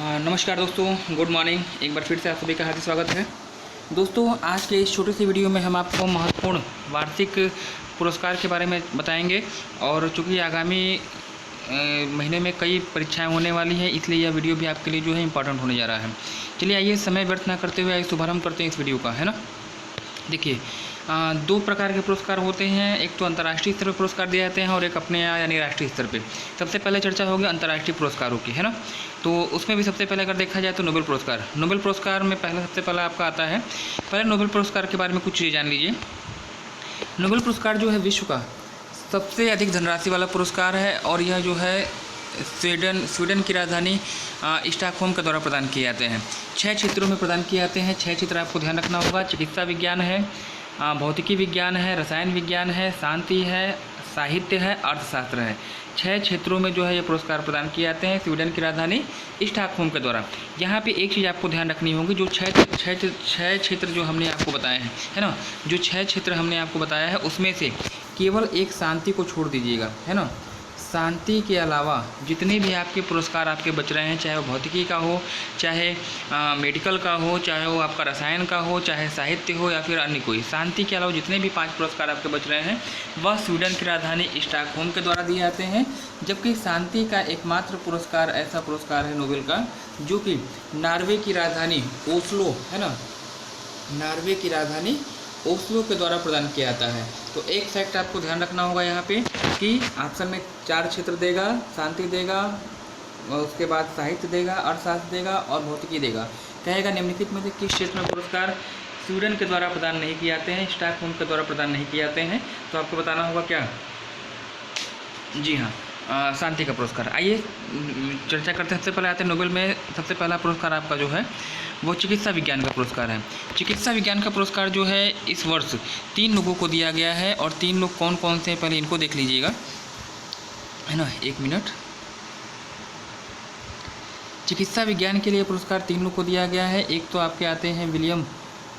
नमस्कार दोस्तों, good morning. एक बार फिर से आप सभी का हार्दिक स्वागत है। दोस्तों, आज के इस छोटी सी वीडियो में हम आपको महत्वपूर्ण वार्षिक पुरस्कार के बारे में बताएंगे। और चूँकि आगामी महीने में कई परीक्षाएं होने वाली हैं, इसलिए यह वीडियो भी आपके लिए जो है इम्पॉर्टेंट होने जा रहा है। चलिए आइए समय व्यर्थ ना करते हुए शुभारंभ करते हैं इस वीडियो का, है ना। देखिए, दो प्रकार के पुरस्कार होते हैं। एक तो अंतर्राष्ट्रीय स्तर पर पुरस्कार दिए जाते हैं और एक अपने यहाँ यानी राष्ट्रीय स्तर पे। सबसे पहले चर्चा होगी अंतर्राष्ट्रीय पुरस्कारों की, है ना। तो उसमें भी सबसे पहले अगर देखा जाए तो नोबेल पुरस्कार। नोबेल पुरस्कार में सबसे पहला आपका आता है। पहले नोबेल पुरस्कार के बारे में कुछ चीज़ जान लीजिए। नोबेल पुरस्कार जो है विश्व का सबसे अधिक धनराशि वाला पुरस्कार है और यह जो है स्वीडन की राजधानी स्टॉकहोम के द्वारा प्रदान किए जाते हैं। 6 क्षेत्रों में प्रदान किए जाते हैं। 6 क्षेत्र आपको ध्यान रखना होगा। चिकित्सा विज्ञान है, भौतिकी विज्ञान है, रसायन विज्ञान है, शांति है, साहित्य है, अर्थशास्त्र है। 6 क्षेत्रों में जो है ये पुरस्कार प्रदान किए जाते हैं स्वीडन की राजधानी स्टॉकहोम के द्वारा। यहाँ पे एक चीज़ आपको ध्यान रखनी होगी, जो 6 क्षेत्र जो हमने आपको बताए हैं, है ना, जो 6 क्षेत्र हमने आपको बताया है उसमें से केवल एक शांति को छोड़ दीजिएगा, है ना। शांति के अलावा जितने भी आपके पुरस्कार आपके बच रहे हैं, चाहे वो भौतिकी का हो, चाहे मेडिकल का हो, चाहे वो आपका रसायन का हो, चाहे साहित्य हो या फिर अन्य कोई, शांति के अलावा जितने भी 5 पुरस्कार आपके बच रहे हैं वह स्वीडन की राजधानी स्टॉकहोम के द्वारा दिए जाते हैं। जबकि शांति का एकमात्र पुरस्कार ऐसा पुरस्कार है नोबेल का जो कि नॉर्वे की राजधानी ओस्लो, है ना, नॉर्वे की राजधानी ओस्लो के द्वारा प्रदान किया जाता है। तो एक फैक्ट आपको ध्यान रखना होगा यहाँ पे कि ऑप्शन में 4 क्षेत्र देगा, शांति देगा, उसके बाद साहित्य देगा, अर्थशास्त्र देगा और भौतिकी देगा। कहेगा निम्नलिखित में से किस क्षेत्र में पुरस्कार स्वीडन के द्वारा प्रदान नहीं किए जाते हैं, स्टॉकहोम के द्वारा प्रदान नहीं किए जाते हैं। तो आपको बताना होगा क्या? जी हाँ, शांति का पुरस्कार। आइए चर्चा करते हैं। सबसे पहले आते हैं नोबेल में सबसे पहला पुरस्कार आपका जो है वो चिकित्सा विज्ञान का पुरस्कार है। चिकित्सा विज्ञान का पुरस्कार जो है इस वर्ष 3 लोगों को दिया गया है। और 3 लोग कौन कौन से हैं पहले इनको देख लीजिएगा, है ना। 1 मिनट। चिकित्सा विज्ञान के लिए पुरस्कार 3 लोग को दिया गया है। एक तो आपके आते हैं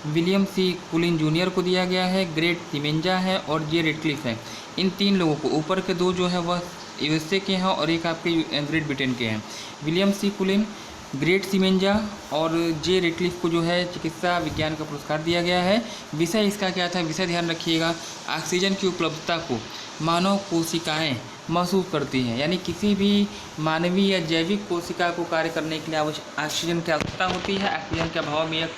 विलियम सी कुलिन जूनियर को दिया गया है, ग्रेट सीमेंजा है और जे रेडक्लिफ है। इन 3 लोगों को, ऊपर के 2 जो है वह यूएसए के हैं और एक आपके ग्रेट ब्रिटेन के हैं। विलियम सी कुलिन, ग्रेट सीमेंजा और जे रेडक्लिफ को जो है चिकित्सा विज्ञान का पुरस्कार दिया गया है। विषय इसका क्या था? विषय ध्यान रखिएगा, ऑक्सीजन की उपलब्धता को मानव कोशिकाएं महसूस करती हैं। यानी किसी भी मानवीय या जैविक कोशिका को कार्य करने के लिए ऑक्सीजन की आवश्यकता होती है। ऑक्सीजन के अभाव में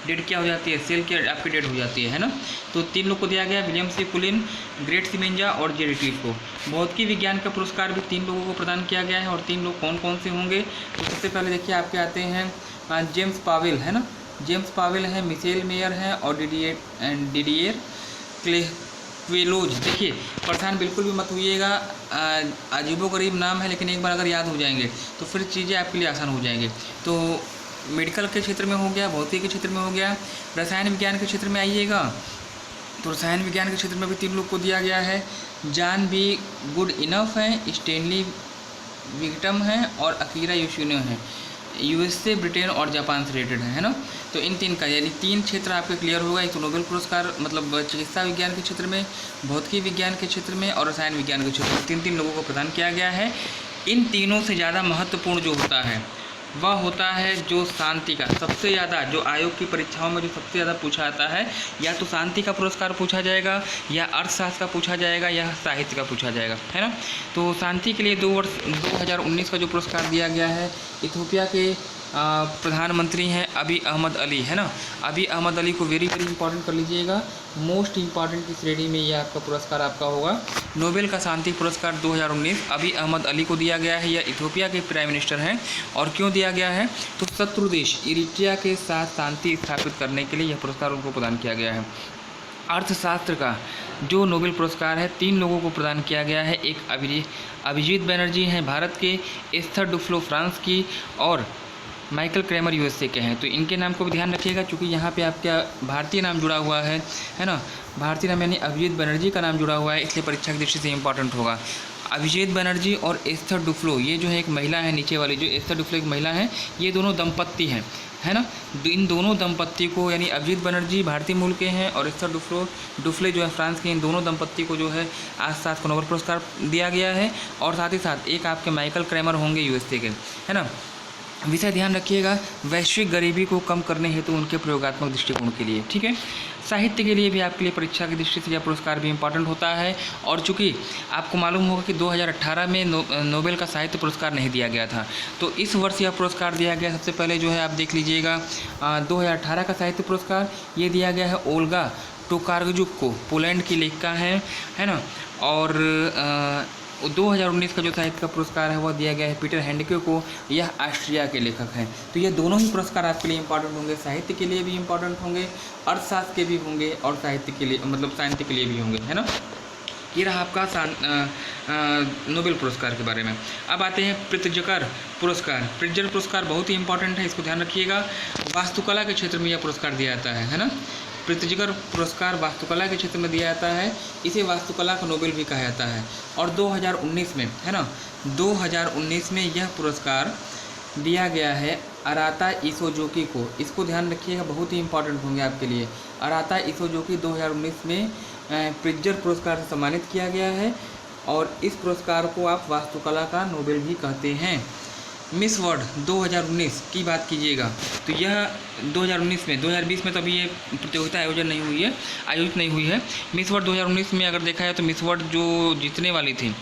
डेड क्या हो जाती है? सेल की आपकी डेड हो जाती है ना। तो 3 लोग को दिया गया, विलियम सी कुलिन, ग्रेट सीमेंजा और जे रेडक्लिफ को। भौतिकी विज्ञान का पुरस्कार भी 3 लोगों को प्रदान किया गया है। और 3 लोग कौन कौन से होंगे? तो सबसे पहले देखिए आपके आते हैं जेम्स पावेल, है ना, जेम्स पावेल है, मिशेल मेयर है और डिडियर क्वेलोज। देखिए परेशान बिल्कुल भी मत होइएगा, अजीबोगरीब नाम है, लेकिन एक बार अगर याद हो जाएंगे तो फिर चीज़ें आपके लिए आसान हो जाएंगी। तो मेडिकल के क्षेत्र में हो गया, भौतिकी के क्षेत्र में हो गया, रसायन विज्ञान के क्षेत्र में आइएगा तो रसायन विज्ञान के क्षेत्र में भी 3 लोग को दिया गया है। जॉन बी गुड इनफ है, स्टेनली विगटम है और अकीरा योशिनो है। यूएसए, ब्रिटेन और जापान से रिलेटेड है ना। तो इन 3 का यानी 3 क्षेत्र आपके क्लियर होगा। एक तो नोबेल पुरस्कार मतलब चिकित्सा विज्ञान के क्षेत्र में, भौतिकी विज्ञान के क्षेत्र में और रसायन विज्ञान के क्षेत्र में 3 लोगों को प्रदान किया गया है। इन तीनों से ज़्यादा महत्वपूर्ण जो होता है वह होता है जो शांति का। सबसे ज़्यादा जो आयोग की परीक्षाओं में जो सबसे ज़्यादा पूछा जाता है, या तो शांति का पुरस्कार पूछा जाएगा, या अर्थशास्त्र का पूछा जाएगा, या साहित्य का पूछा जाएगा, है ना। तो शांति के लिए 2019 का जो पुरस्कार दिया गया है, इथियोपिया के प्रधानमंत्री हैं अबी अहमद अली, है ना। अबी अहमद अली को वेरी इंपॉर्टेंट कर लीजिएगा। मोस्ट इंपॉर्टेंट की श्रेणी में ये आपका पुरस्कार आपका होगा। नोबेल का शांति पुरस्कार 2019 अबी अहमद अली को दिया गया है। यह इथियोपिया के प्राइम मिनिस्टर हैं। और क्यों दिया गया है? तो शत्रु देश इरिट्रिया के साथ शांति स्थापित करने के लिए यह पुरस्कार उनको प्रदान किया गया है। अर्थशास्त्र का जो नोबेल पुरस्कार है 3 लोगों को प्रदान किया गया है। एक अभिजीत बनर्जी हैं भारत के, एस्थर डुफ्लो फ्रांस की और माइकल क्रेमर यूएसए के हैं। तो इनके नाम को भी ध्यान रखिएगा क्योंकि यहाँ पे आपका भारतीय नाम जुड़ा हुआ है ना। भारतीय नाम यानी अभिजीत बनर्जी का नाम जुड़ा हुआ है, इसलिए परीक्षा की दृष्टि से इंपॉर्टेंट होगा। अभिजीत बनर्जी और एस्थर डुफ्लो, ये जो है एक महिला है, नीचे वाली जो एस्थर डुफ्लो एक महिला है, ये दोनों दंपत्ति हैं, है ना। इन दोनों दंपत्ति को यानी अभिजीत बनर्जी भारतीय मूल के हैं और एस्थर डुफ्ले जो है फ्रांस के, इन दोनों दंपत्ति को जो है आज 7 को नोबेल पुरस्कार दिया गया है। और साथ ही साथ एक आपके माइकल क्रेमर होंगे यूएसए के, है ना। विषय ध्यान रखिएगा, वैश्विक गरीबी को कम करने हेतु उनके प्रयोगात्मक दृष्टिकोण के लिए। ठीक है, साहित्य के लिए भी आपके लिए परीक्षा की दृष्टि से यह पुरस्कार भी इम्पॉर्टेंट होता है। और चूंकि आपको मालूम होगा कि 2018 में नोबेल का साहित्य पुरस्कार नहीं दिया गया था, तो इस वर्ष यह पुरस्कार दिया गया। सबसे पहले जो है आप देख लीजिएगा, 2018 का साहित्य पुरस्कार ये दिया गया है ओल्गा टोकार्जुक को, पोलैंड की लेखिका है ना। और 2019 का जो साहित्य का पुरस्कार है वह दिया गया है पीटर हैंडके को, यह ऑस्ट्रिया के लेखक हैं। तो ये दोनों ही पुरस्कार आपके लिए इंपॉर्टेंट होंगे, साहित्य के लिए भी इंपॉर्टेंट होंगे, अर्थशास्त्र के भी होंगे और साहित्य के लिए मतलब साहित्य के लिए भी होंगे, है ना। ये रहा आपका नोबेल पुरस्कार के बारे में। अब आते हैं प्रित्जकर पुरस्कार। प्रित्जकर पुरस्कार बहुत ही इंपॉर्टेंट है, इसको ध्यान रखिएगा। वास्तुकला के क्षेत्र में यह पुरस्कार दिया जाता है ना। प्रित्जकर पुरस्कार वास्तुकला के क्षेत्र में दिया जाता है, इसे वास्तुकला का नोबेल भी कहा जाता है। और 2019 में, है ना, 2019 में यह पुरस्कार दिया गया है अराता इसोजोकी को। इसको ध्यान रखिएगा, बहुत ही इंपॉर्टेंट होंगे आपके लिए। अराता इसोजोकी 2019 में प्रित्जकर पुरस्कार से सम्मानित किया गया है और इस पुरस्कार को आप वास्तुकला का नोबेल भी कहते हैं। मिस वर्ल्ड 2019 की बात कीजिएगा तो यह 2019 में, 2020 में तो अभी ये प्रतियोगिता आयोजित नहीं हुई है। मिस वर्ल्ड 2019 में अगर देखा जाए तो मिस वर्ल्ड जो जीतने वाली थी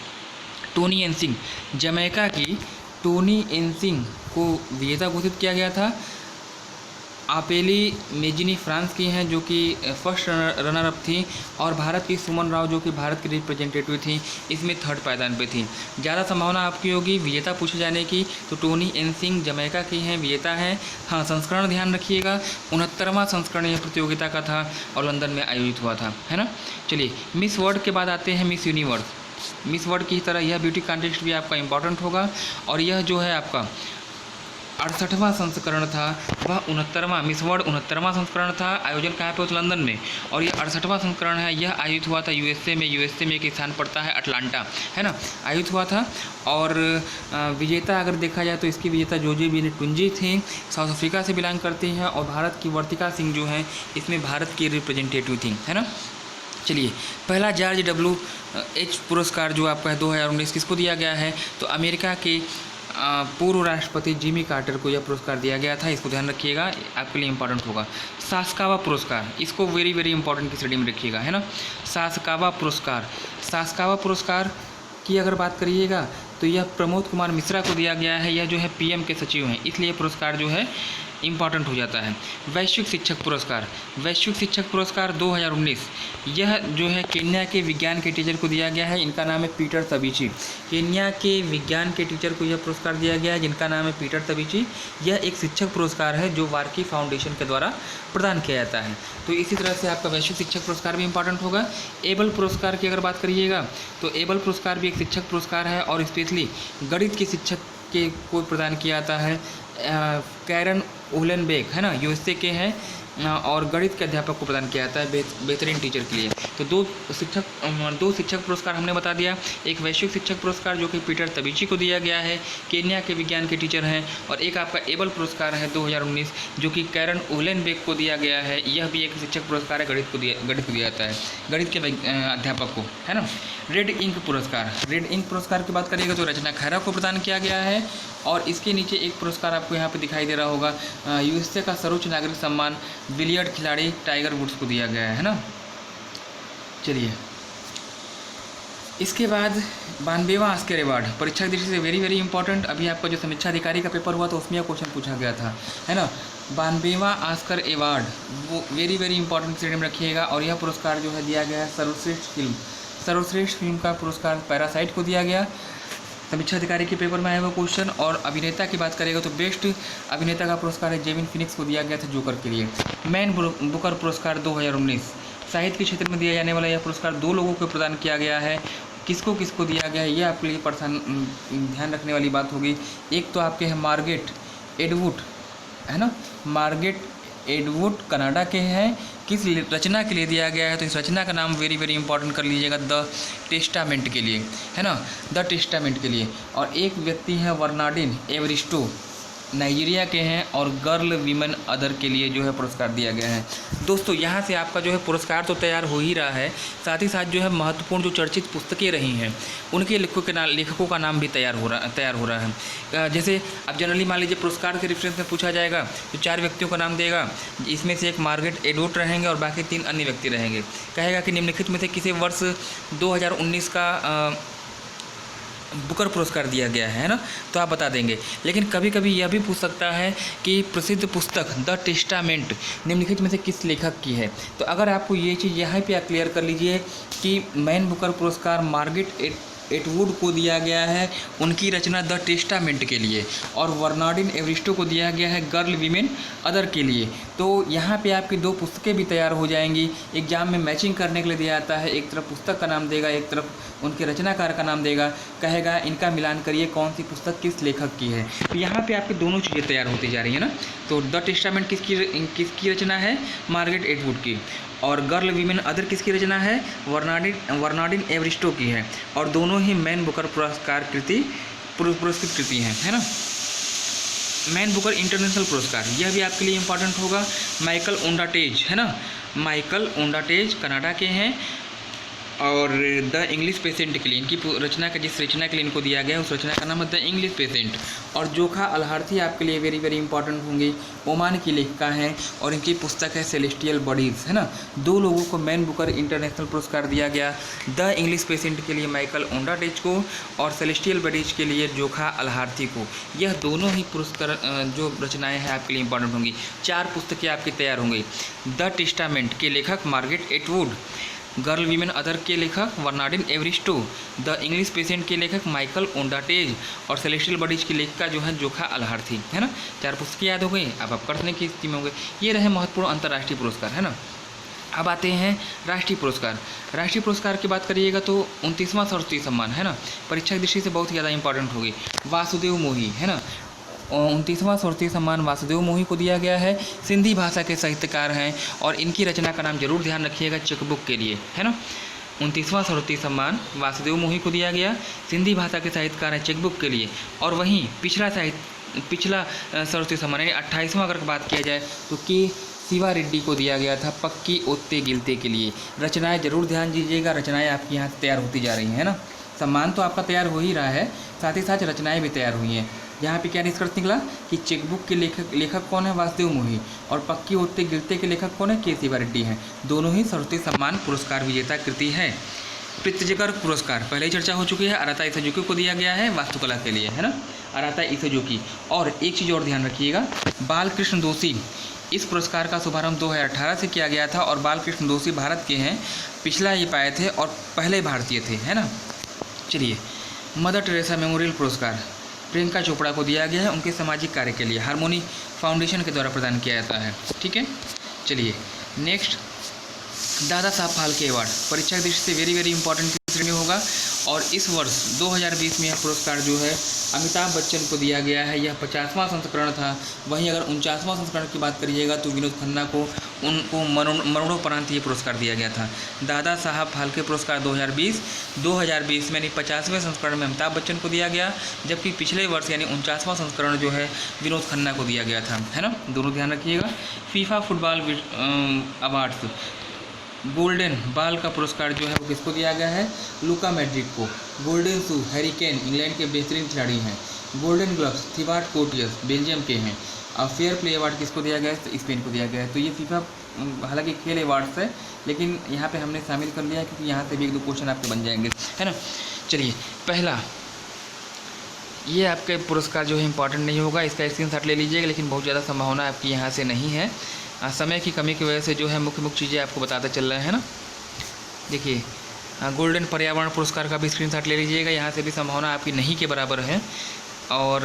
टोनी एनसिंग, जमैका की टोनी एनसिंग को विजेता घोषित किया गया था। आपेली मेजिनी फ्रांस की हैं जो कि फर्स्ट रनर अप थी, और भारत की सुमन राव जो कि भारत की रिप्रेजेंटेटिव थी, इसमें थर्ड पायदान पे थी। ज़्यादा संभावना आपकी होगी विजेता पूछे जाने की, तो टोनी एनसिंग जमैका की हैं, विजेता हैं। हाँ, संस्करण ध्यान रखिएगा, 69वां संस्करण यह प्रतियोगिता का था और लंदन में आयोजित हुआ था, है ना। चलिए, मिस वर्ल्ड के बाद आते हैं मिस यूनिवर्स। मिस वर्ल्ड की तरह यह ब्यूटी कॉन्टेस्ट भी आपका इंपॉर्टेंट होगा, और यह जो है आपका 68वां संस्करण था, वह 69वां मिस वर्ल्ड 69वां संस्करण था। आयोजन कहाँ पे हुआ? लंदन में। और यह 68वां संस्करण है, यह आयोजित हुआ था यूएसए में एक स्थान पड़ता है अटलांटा, है ना, आयोजित हुआ था। और विजेता अगर देखा जाए तो इसकी विजेता जोजी बिनिटुंजी थी, साउथ अफ्रीका से बिलोंग करती हैं, और भारत की वर्तिका सिंह जो हैं इसमें भारत की रिप्रेजेंटेटिव थी, है ना। चलिए, पहला जॉर्ज WH पुरस्कार जो आपका है 2019 किसको दिया गया है? तो अमेरिका के पूर्व राष्ट्रपति जिमी कार्टर को यह पुरस्कार दिया गया था। इसको ध्यान रखिएगा, आपके लिए इंपॉर्टेंट होगा। सासकावा पुरस्कार, इसको वेरी वेरी इंपॉर्टेंट की स्टडी में रखिएगा, है ना। सासकावा पुरस्कार की अगर बात करिएगा तो यह प्रमोद कुमार मिश्रा को दिया गया है। यह जो है PM के सचिव हैं, इसलिए पुरस्कार जो है इम्पॉर्टेंट हो जाता है। वैश्विक शिक्षक पुरस्कार 2019, यह जो है केन्या के विज्ञान के टीचर को दिया गया है। इनका नाम है पीटर तबीची। केन्या के विज्ञान के टीचर को यह पुरस्कार दिया गया है, जिनका नाम है पीटर तबीची। यह एक शिक्षक पुरस्कार है जो वार्की फाउंडेशन के द्वारा प्रदान किया जाता है। तो इसी तरह से आपका वैश्विक शिक्षक पुरस्कार भी इंपॉर्टेंट होगा। एबल पुरस्कार की अगर बात करिएगा तो एबल पुरस्कार भी एक शिक्षक पुरस्कार है, और स्पेशली गणित के शिक्षक के को प्रदान किया जाता है। कैरन ओहलेनबेक, है ना, USA के हैं, और गणित के अध्यापक को प्रदान किया जाता है बेहतरीन टीचर के लिए। तो दो शिक्षक पुरस्कार हमने बता दिया। एक वैश्विक शिक्षक पुरस्कार जो कि पीटर तबीची को दिया गया है, केन्या के विज्ञान के टीचर हैं, और एक आपका एबल पुरस्कार है 2019 जो कि कैरन ओहलेनबेक को दिया गया है। यह भी एक शिक्षक पुरस्कार है, गणित को दिया जाता है, गणित के अध्यापक को, है ना। रेड इंक पुरस्कार की बात करिएगा तो रचना खैरा को प्रदान किया गया है। और इसके नीचे एक पुरस्कार आपको यहाँ पे दिखाई दे रहा होगा, USA का सर्वोच्च नागरिक सम्मान बिलियर्ड खिलाड़ी टाइगर वुड्स को दिया गया है ना। चलिए, इसके बाद 92वां ऑस्कर अवार्ड, परीक्षा की दृष्टि से वेरी वेरी इंपॉर्टेंट। अभी आपका जो समीक्षा अधिकारी का पेपर हुआ था उसमें यह क्वेश्चन पूछा गया था, है ना। 92वां ऑस्कर अवार्ड वो वेरी वेरी इंपॉर्टेंट श्रेणी में रखिएगा। और यह पुरस्कार जो है दिया गया है सर्वश्रेष्ठ फिल्म का पुरस्कार पैरासाइट को दिया गया। समीक्षा अधिकारी के पेपर में आया हुआ क्वेश्चन। और अभिनेता की बात करेगा तो बेस्ट अभिनेता का पुरस्कार है जेविन फिनिक्स को दिया गया था जोकर के लिए। मैन बुकर पुरस्कार 2019, साहित्य के क्षेत्र में दिया जाने वाला यह पुरस्कार 2 लोगों को प्रदान किया गया है। किसको दिया गया है ये आपके लिए ध्यान रखने वाली बात होगी। एक तो आपके हैं मार्गरेट एडवुड, है ना, मार्गरेट एडवुड कनाडा के हैं। किस रचना के लिए दिया गया है? तो इस रचना का नाम वेरी वेरी इंपॉर्टेंट कर लीजिएगा, द टेस्टामेंट के लिए, है ना, द टेस्टामेंट के लिए। और एक व्यक्ति है वर्नार्डिन एवरिस्टो, नाइजीरिया के हैं और गर्ल वीमेन अदर के लिए जो है पुरस्कार दिया गया है। दोस्तों यहाँ से आपका जो है पुरस्कार तो तैयार हो ही रहा है, साथ ही साथ जो है महत्वपूर्ण जो चर्चित पुस्तकें रही हैं उनके लेखकों का नाम भी तैयार हो रहा है। जैसे अब जनरली मान लीजिए पुरस्कार के रेफरेंस में पूछा जाएगा तो 4 व्यक्तियों का नाम देगा, इसमें से एक मार्गरेट एडवर्ड रहेंगे और बाकी 3 अन्य व्यक्ति रहेंगे। कहेगा कि निम्नलिखित में से किसे वर्ष 2019 का बुकर पुरस्कार दिया गया है ना, तो आप बता देंगे। लेकिन कभी कभी यह भी पूछ सकता है कि प्रसिद्ध पुस्तक द टेस्टामेंट निम्नलिखित में से किस लेखक की है। तो अगर आपको ये चीज़ यहाँ पे आप क्लियर कर लीजिए कि मैन बुकर पुरस्कार मार्गरेट एटवुड को दिया गया है उनकी रचना द टेस्टामेंट के लिए, और बर्नार्डिन एवरिस्टो को दिया गया है गर्ल वीमेन अदर के लिए। तो यहाँ पे आपकी 2 पुस्तकें भी तैयार हो जाएंगी। एग्जाम में मैचिंग करने के लिए दिया जाता है, एक तरफ पुस्तक का नाम देगा, एक तरफ उनके रचनाकार का नाम देगा, कहेगा इनका मिलान करिए कौन सी पुस्तक किस लेखक की है। तो यहाँ पे आपकी दोनों चीज़ें तैयार होती जा रही है ना। तो द टेस्टामेंट किसकी रचना है? मार्गरेट एटवुड की। और गर्ल वीमेन अदर किसकी रचना है? बर्नार्डिन एवरिस्टो की है। और दोनों ही मैन बुकर पुरस्कृत कृति हैं, है ना। मैन बुकर इंटरनेशनल पुरस्कार, यह भी आपके लिए इम्पॉर्टेंट होगा। माइकल ओंडाटेज, है ना, माइकल ओंडाटेज कनाडा के हैं और द इंग्लिश पेशेंट के लिए इनकी रचना का जिस रचना के लिए इनको दिया गया है उस रचना का नाम है द इंग्लिश पेशेंट। और जोखा अलहार्थी आपके लिए वेरी वेरी इंपॉर्टेंट होंगे, ओमान की लेखिका हैं और इनकी पुस्तक है सेलेस्टियल बॉडीज़, है ना। 2 लोगों को मैन बुकर इंटरनेशनल पुरस्कार दिया गया, द इंग्लिश पेशेंट के लिए माइकल ओंडाटेज को और सेलेस्टियल बॉडीज़ के लिए जोखा अलहार्थी को। यह दोनों ही पुरस्कार जो रचनाएँ हैं आपके लिए इंपॉर्टेंट होंगी। 4 पुस्तकें आपकी तैयार होंगी। द टेस्टामेंट के लेखक Margaret Atwood, girl women other के लेखक बर्नार्डिन एवरिस्टो, द इंग्लिश पेशेंट के लेखक माइकल ओंडाटेज और सेलेस्टियल बॉडीज की लेखिका जो है जोखा अलहार्थी, है ना। 4 पुस्तकें याद हो गई। अब आप करने की स्थिति में होंगे। ये रहे महत्वपूर्ण अंतर्राष्ट्रीय पुरस्कार, है ना। अब आते हैं राष्ट्रीय पुरस्कार। राष्ट्रीय पुरस्कार की बात करिएगा तो 29वां सरस्वती सम्मान, है ना, परीक्षा की दृष्टि से बहुत ज़्यादा इंपॉर्टेंट होगी। वासुदेव मोही, है ना, 29वां सरस्वती सम्मान वासुदेव मोही को दिया गया है। सिंधी भाषा के साहित्यकार हैं और इनकी रचना का नाम जरूर ध्यान रखिएगा चेकबुक के लिए, है ना। 29वां सरस्वती सम्मान वासुदेव मोही को दिया गया, सिंधी भाषा के साहित्यकार हैं चेकबुक के लिए। और वहीं पिछला सरस्वती सम्मान यानी 28वां अगर बात किया जाए तो के शिवा रेड्डी को दिया गया था पक्की ओत्ते गिलते के लिए। रचनाएँ जरूर ध्यान दीजिएगा, रचनाएँ आपकी यहाँ से तैयार होती जा रही हैं, है ना। सम्मान तो आपका तैयार हो ही रहा है, साथ ही साथ रचनाएँ भी तैयार हुई हैं। यहाँ पे क्या निष्कर्ष निकला कि चेकबुक के लेखक कौन है? वासुदेव मोही। और पक्की ओत्ते गिलते के लेखक कौन है? के शिवा रेड्डी हैं। दोनों ही सरस्वती सम्मान पुरस्कार विजेता कृति है। प्रित्जेकर पुरस्कार पहले ही चर्चा हो चुकी है, अराता इसेजुकी को दिया गया है वास्तुकला के लिए, है ना, अराता इसेजुकी। और एक चीज़ और ध्यान रखिएगा, बालकृष्ण दोषी, इस पुरस्कार का शुभारंभ 2018 से किया गया था और बालकृष्ण दोषी भारत के हैं, पिछला ये पाए थे और पहले भारतीय थे, है ना। चलिए, मदर टेरेसा मेमोरियल पुरस्कार प्रियंका चोपड़ा को दिया गया है उनके सामाजिक कार्य के लिए, हार्मोनी फाउंडेशन के द्वारा प्रदान किया जाता है, ठीक है। चलिए नेक्स्ट, दादा साहब फाल्के अवार्ड परीक्षा की दृष्टि से वेरी वेरी इंपॉर्टेंट श्रेणी होगा। और इस वर्ष 2020 में यह पुरस्कार जो है अमिताभ बच्चन को दिया गया है। यह 50वां संस्करण था। वहीं अगर 49वां संस्करण की बात करिएगा तो विनोद खन्ना को उनको मरणोपरांत ये पुरस्कार दिया गया था। दादा साहब फाल्के पुरस्कार 2020 में यानी 50वें संस्करण में अमिताभ बच्चन को दिया गया, जबकि पिछले वर्ष यानी 49वां संस्करण जो है विनोद खन्ना को दिया गया था, है ना। दोनों ध्यान रखिएगा। FIFA football awards golden ball का पुरस्कार जो है वो किसको दिया गया है? लुका मैड्रिड को। गोल्डन शू हैरी केन इंग्लैंड के बेहतरीन खिलाड़ी हैं। गोल्डन ग्लव्स थिबाट कोर्टियस बेल्जियम के हैं। और फेयर प्ले अवार्ड किसको दिया गया है? तो स्पेन को दिया गया है। तो ये फीफा हालांकि खेल अवार्ड्स है, लेकिन यहाँ पे हमने शामिल कर लिया है क्योंकि यहाँ से भी 1-2 क्वेश्चन आपके बन जाएंगे, है ना। चलिए, पहला ये आपके पुरस्कार जो है इंपॉर्टेंट नहीं होगा, इसका स्क्रीनशॉट ले लीजिएगा, लेकिन बहुत ज़्यादा संभावना आपकी यहाँ से नहीं है। समय की कमी की वजह से जो है मुख्य चीज़ें आपको बताते चल रहे हैं ना। देखिए, गोल्डन पर्यावरण पुरस्कार का भी स्क्रीनशॉट ले लीजिएगा, यहाँ से भी संभावना आपकी नहीं के बराबर है। और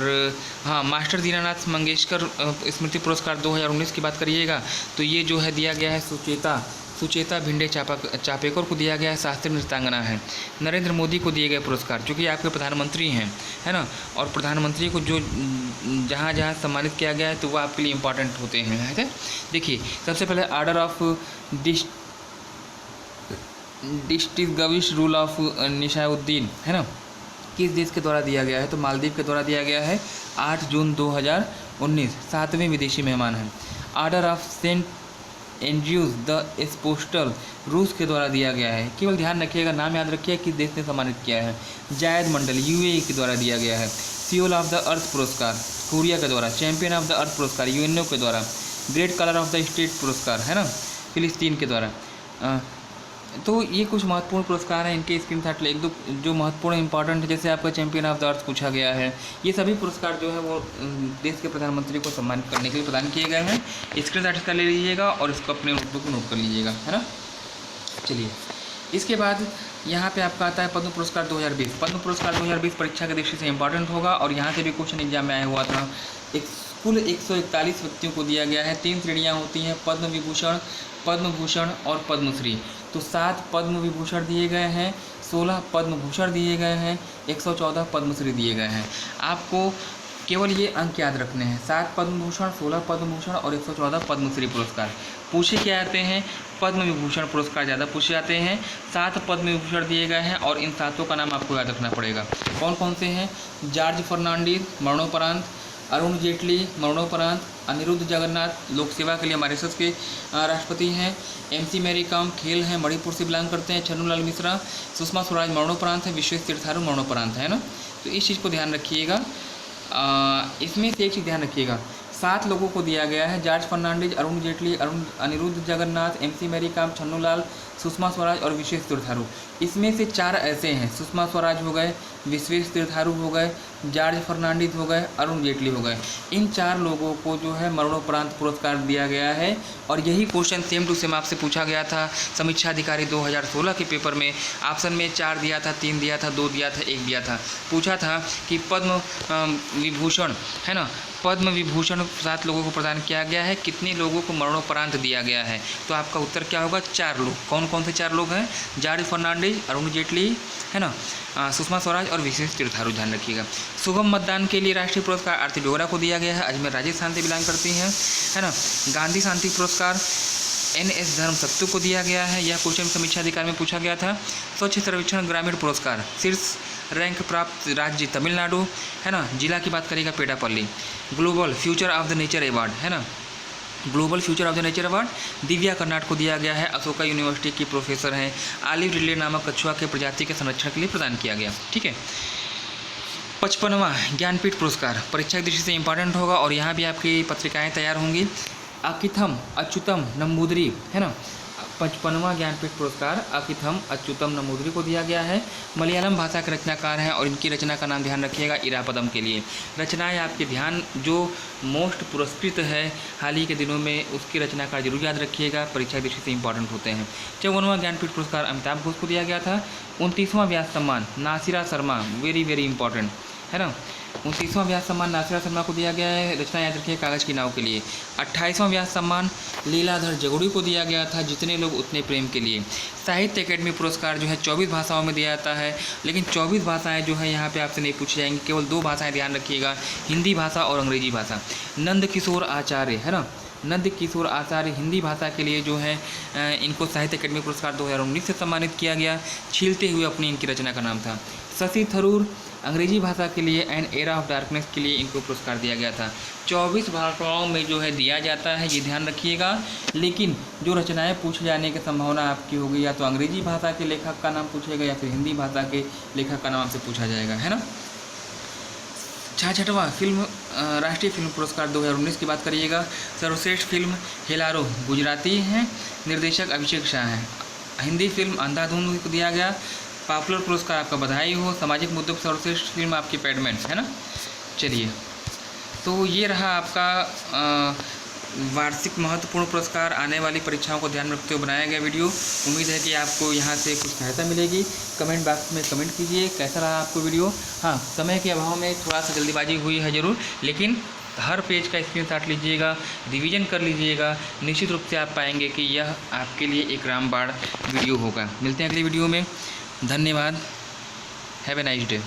हाँ, मास्टर दीनानाथ मंगेशकर स्मृति पुरस्कार 2019 की बात करिएगा तो ये जो है दिया गया है सुचेता भिंडे चापेकर को दिया गया है, शास्त्रीय नृत्यांगना है। नरेंद्र मोदी को दिए गए पुरस्कार, चूँकि आपके प्रधानमंत्री हैं, है ना, और प्रधानमंत्री को जो जहाँ जहाँ सम्मानित किया गया है तो वो आपके लिए इम्पॉर्टेंट होते हैं, है। देखिए, सबसे पहले order of distinguished rule of Nishauddin, है ना, किस देश के द्वारा दिया गया है? तो मालदीव के द्वारा दिया गया है 8 जून 2019 19 7वें विदेशी मेहमान हैं। Order of saint Andrews the apostle रूस के द्वारा दिया गया है। केवल ध्यान रखिएगा, नाम याद रखिएगा किस देश ने सम्मानित किया है। जायद मंडल यूएई के द्वारा दिया गया है। सियोल ऑफ द अर्थ पुरस्कार कोरिया के द्वारा। चैंपियन ऑफ द अर्थ पुरस्कार यूएनओ के द्वारा। Great colour of the state पुरस्कार है ना, फिलिस्तीन के द्वारा। तो ये कुछ महत्वपूर्ण पुरस्कार हैं, इनके स्क्रीनशॉट ले। एक दो जो महत्वपूर्ण इंपॉर्टेंट है, जैसे आपका चैंपियन ऑफ द अर्थ पूछा गया है। ये सभी पुरस्कार जो है वो देश के प्रधानमंत्री को सम्मानित करने के लिए प्रदान किए गए हैं। स्क्रीनशॉट इसका ले लीजिएगा और इसको अपने नोटबुक में नोट कर लीजिएगा, है ना। चलिए, इसके बाद यहाँ पे आपका आता है पद्म पुरस्कार 2020। पद्म पुरस्कार 2020 परीक्षा की दृष्टि से इंपॉर्टेंट होगा और यहाँ से भी क्वेश्चन एग्जाम में आया हुआ था। कुल 141 व्यक्तियों को दिया गया है। 3 श्रेणियाँ होती हैं, पद्म विभूषण, पद्म भूषण और पद्मश्री। तो 7 पद्म विभूषण दिए गए हैं, 16 पद्म भूषण दिए गए हैं, 114 पद्मश्री दिए गए हैं। आपको केवल ये अंक याद रखने हैं, 7 पद्म भूषण, 16 पद्म भूषण और 114 पद्मश्री पुरस्कार। पूछे क्या आते हैं, पद्म विभूषण पुरस्कार ज़्यादा पूछे जाते हैं। 7 पद्म विभूषण दिए गए हैं और इन 7 का नाम आपको याद रखना पड़ेगा। कौन कौन से हैं? जॉर्ज फर्नांडिस मरणोपरांत, अरुण जेटली मरणोपरांत, अनिरुद्ध जगन्नाथ लोक सेवा के लिए मॉरिशस के राष्ट्रपति हैं, MC मैरी कॉम खेल हैं, मणिपुर से बिलोंग करते हैं, छन्नूलाल मिश्रा, सुषमा स्वराज मरणोपरांत है, विश्वेश तीर्थारू मरणोपरांत है ना। तो इस चीज़ को ध्यान रखिएगा। इसमें से एक चीज़ ध्यान रखिएगा, 7 लोगों को दिया गया है, जॉर्ज फर्नांडिस, अरुण जेटली, अनिरुद्ध जगन्नाथ, MC मैरी कॉम, छन्नूलाल, सुषमा स्वराज और विश्वेश तीर्थारू। इसमें से 4 ऐसे हैं, सुषमा स्वराज हो गए, विश्वेश तीर्थारू हो गए, जॉर्ज फर्नांडिस हो गए, अरुण जेटली हो गए। इन 4 लोगों को जो है मरणोपरांत पुरस्कार दिया गया है। और यही क्वेश्चन सेम टू सेम आपसे पूछा गया था समीक्षा अधिकारी 2016 के पेपर में। ऑप्शन में 4 दिया था, 3 दिया था, 2 दिया था, 1 दिया था। पूछा था कि पद्म विभूषण है ना, पद्म विभूषण 7 लोगों को प्रदान किया गया है, कितने लोगों को मरणोपरांत दिया गया है? तो आपका उत्तर क्या होगा? 4 लोग। कौन कौन से 4 लोग हैं? जॉर्ज फर्नांडिस, अरुण जेटली है ना, सुषमा स्वराज और विश्वेश तीर्थारू। ध्यान रखिएगा। सुगम मतदान के लिए राष्ट्रीय पुरस्कार आरती डोगरा को दिया गया है, अजमेर राजस्थान से बिलोंग करती हैं, है ना। गांधी शांति पुरस्कार NS धर्म सत्तू को दिया गया है। यह क्वेश्चन समीक्षा अधिकार में पूछा गया था। स्वच्छ सर्वेक्षण ग्रामीण पुरस्कार शीर्ष रैंक प्राप्त राज्य तमिलनाडु है ना, जिला की बात करेगा Peddapalli. Global future of the nature award है ना, global future of the nature award Divya Karnat को दिया गया है, अशोका यूनिवर्सिटी की प्रोफेसर हैं। ऑलिव रिडले नामक कछुआ के प्रजाति के संरक्षण के लिए प्रदान किया गया। ठीक है। 55वां ज्ञानपीठ पुरस्कार परीक्षा की दृष्टि से इंपॉर्टेंट होगा और यहाँ भी आपकी पत्रिकाएँ तैयार होंगी। अकिथम अच्युतम नंबूदरी है ना, 55वां ज्ञानपीठ पुरस्कार अकिथम अच्युतम नंबूदरी को दिया गया है। मलयालम भाषा के रचनाकार हैं और इनकी रचना का नाम ध्यान रखिएगा इरापदम के लिए। रचनाएं आपके ध्यान जो मोस्ट पुरस्कृत है हाल ही के दिनों में, उसकी रचनाकार जरूर याद रखिएगा, परीक्षा की दृष्टि से इंपॉर्टेंट होते हैं। 54वां ज्ञानपीठ पुरस्कार अमिताभ घोष को दिया गया था। 29वां व्यास सम्मान Nasira Sharma, very very important है ना, 29वां व्यास सम्मान नासिरा शर्मा को दिया गया है, रचना याद रखिए कागज़ की नाव के लिए। 28वां व्यास सम्मान लीलाधर जगुड़ी को दिया गया था, जितने लोग उतने प्रेम के लिए। साहित्य अकेडमी पुरस्कार जो है 24 भाषाओं में दिया जाता है, लेकिन 24 भाषाएं जो है यहाँ पे आपसे नहीं पूछी जाएंगी, केवल 2 भाषाएं ध्यान रखिएगा, हिंदी भाषा और अंग्रेजी भाषा। नंद किशोर आचार्य है ना, नंद किशोर आचार्य हिंदी भाषा के लिए जो है इनको साहित्य अकेडमी पुरस्कार 2019 से सम्मानित किया गया। छीलते हुए अपनी इनकी रचना का नाम था। शशि थरूर अंग्रेजी भाषा के लिए एन एरा ऑफ डार्कनेस के लिए इनको पुरस्कार दिया गया था। 24 भाषाओं में जो है दिया जाता है, ये ध्यान रखिएगा, लेकिन जो रचनाएं पूछे जाने की संभावना आपकी होगी, या तो अंग्रेजी भाषा के लेखक का नाम पूछेगा या फिर हिंदी भाषा के लेखक का नाम आपसे पूछा जाएगा, है ना। 66वां फिल्म राष्ट्रीय फिल्म पुरस्कार 2019 की बात करिएगा। सर्वश्रेष्ठ फिल्म हेलारो गुजराती हैं, निर्देशक अभिषेक शाह हैं। हिंदी फिल्म अंधाधुन को दिया गया। पॉपुलर पुरस्कार आपका बधाई हो। सामाजिक मुद्दों पर सर्वश्रेष्ठ फिल्म आपकी पैडमैन है ना। चलिए, तो ये रहा आपका वार्षिक महत्वपूर्ण पुरस्कार, आने वाली परीक्षाओं को ध्यान में रखते हुए बनाया गया वीडियो। उम्मीद है कि आपको यहाँ से कुछ सहायता मिलेगी। कमेंट बॉक्स में कमेंट कीजिए कैसा रहा आपको वीडियो। हाँ, समय के अभाव में थोड़ा सा जल्दीबाजी हुई है ज़रूर, लेकिन हर पेज का स्क्रीनशॉट लीजिएगा, रिवीजन कर लीजिएगा, निश्चित रूप से आप पाएंगे कि यह आपके लिए एक रामबाण वीडियो होगा। मिलते हैं अगली वीडियो में। धन्यवाद। Have a nice day.